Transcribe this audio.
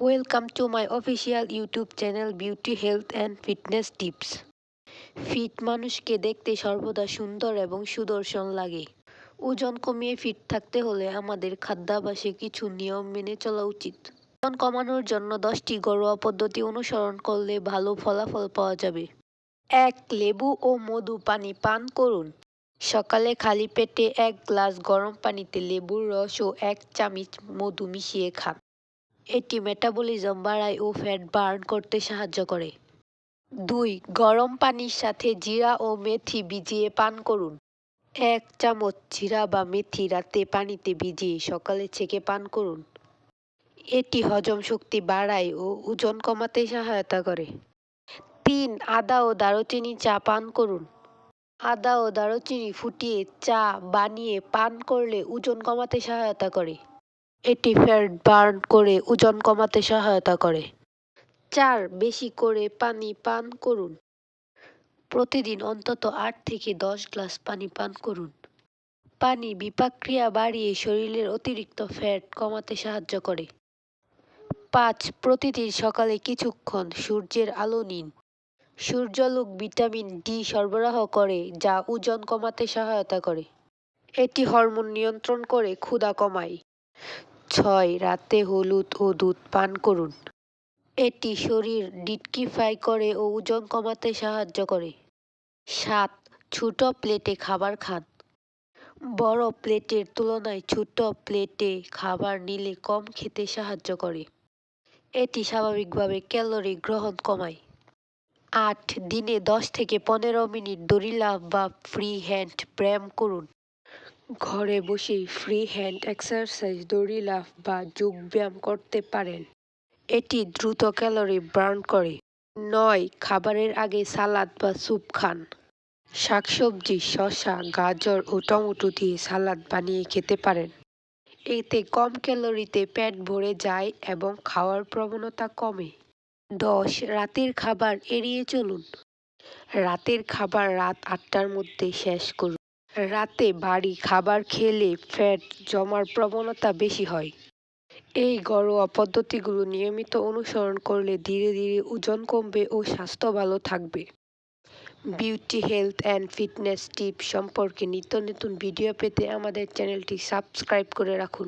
Welcome to my official YouTube channel Beauty Health and Fitness Tips. Fit মানুষকে দেখতে সর্বদা সুন্দর এবং সুদর্শন লাগে। ওজন কমিয়ে ফিট থাকতে হলে আমাদের খাদ্যাভ্যাসে কিছু নিয়ম মেনে চলা উচিত। ওজন কমানোর জন্য 10টি ঘরোয়া পদ্ধতি অনুসরণ করলে ভালো ফলাফল পাওয়া যাবে। 1. লেবু ও মধু পানি পান করুন। সকালে খালি পেটে 1 গ্লাস গরম পানিতে লেবুর রস ও 1 চামচ মধু মিশিয়ে খান। এটি মেটাবলিজম বাড়ায় ও ফ্যাট বার্ন করতে সাহায্য করে। 2. গরম পানির সাথে জিরা ও মেথি ভিজিয়ে পান করুন। 1 চামচ জিরা বা মেথি রাতে পানিতে ভিজিয়ে সকালে ছেঁকে পান করুন। এটি হজম শক্তি বাড়ায় ও ওজন কমাতে সহায়তা করে। 3. আদা ও দারুচিনি চা পান করুন। আদা ও দারুচিনি ফুটিয়ে চা বানিয়ে পান করলে ওজন কমাতে সহায়তা করে। এটি ফ্যাট বার্ন করে ওজন কমাতে সহায়তা করে। 4. বেশি করে পানি পান করুন। প্রতিদিন অন্তত 8 থেকে 10 গ্লাস পানি পান করুন। পানি বিপাকক্রিয়া বাড়িয়ে শরীরের অতিরিক্ত ফ্যাট কমাতে সাহায্য করে। 5. প্রতিদিন সকালে কিছুক্ষণ সূর্যের আলো নিন। সূর্যালোক ভিটামিন ডি সরবরাহ করে যা ওজন কমাতে সহায়তা করে। এটি হরমোন নিয়ন্ত্রণ করে ক্ষুধা কমায়। 6. রাতে হলুদ ও দুধ পান করুন। এটি শরীর ডিটক্সিফাই করে ও ওজন কমাতে সাহায্য করে। 7. ছোট প্লেটে খাবার খান। বড় প্লেটের তুলনায় ছোট প্লেটে খাবার নিলে কম খেতে সাহায্য করে। এটি স্বাভাবিকভাবে ক্যালোরি গ্রহণ কমায়। 8. দিনে 10 থেকে 15 মিনিট দড়ি লাফ বা ফ্রি হ্যান্ড ব্যায়াম করুন। ঘরে বসেই ফ্রি হ্যান্ড এক্সারসাইজ দড়ি লাফ বা যোগ ব্যায়াম করতে পারেন। এটি দ্রুত ক্যালোরি বার্ন করে। 9. খাবারের আগে সালাদ বা স্যুপ খান। শাকসবজি, শসা, গাজর ও টমেটো দিয়ে সালাদ বানিয়ে খেতে পারেন। এতে কম ক্যালোরিতে পেট ভরে যায় এবং খাওয়ার প্রবণতা কমে। 10. রাতের খাবার এড়িয়ে চলুন। রাতের খাবার রাত 8টার মধ্যে শেষ করুন। রাতে ভারী খাবার খেলে ফ্যাট জমার প্রবণতা বেশি হয়। এই ঘরোয়া পদ্ধতিগুলো নিয়মিত অনুসরণ করলে ধীরে ধীরে ওজন কমবে ও স্বাস্থ্য ভালো থাকবে। Beauty health and fitness tips সম্পর্কে নিত্য নতুন ভিডিও পেতে আমাদের চ্যানেলটি সাবস্ক্রাইব করে রাখুন।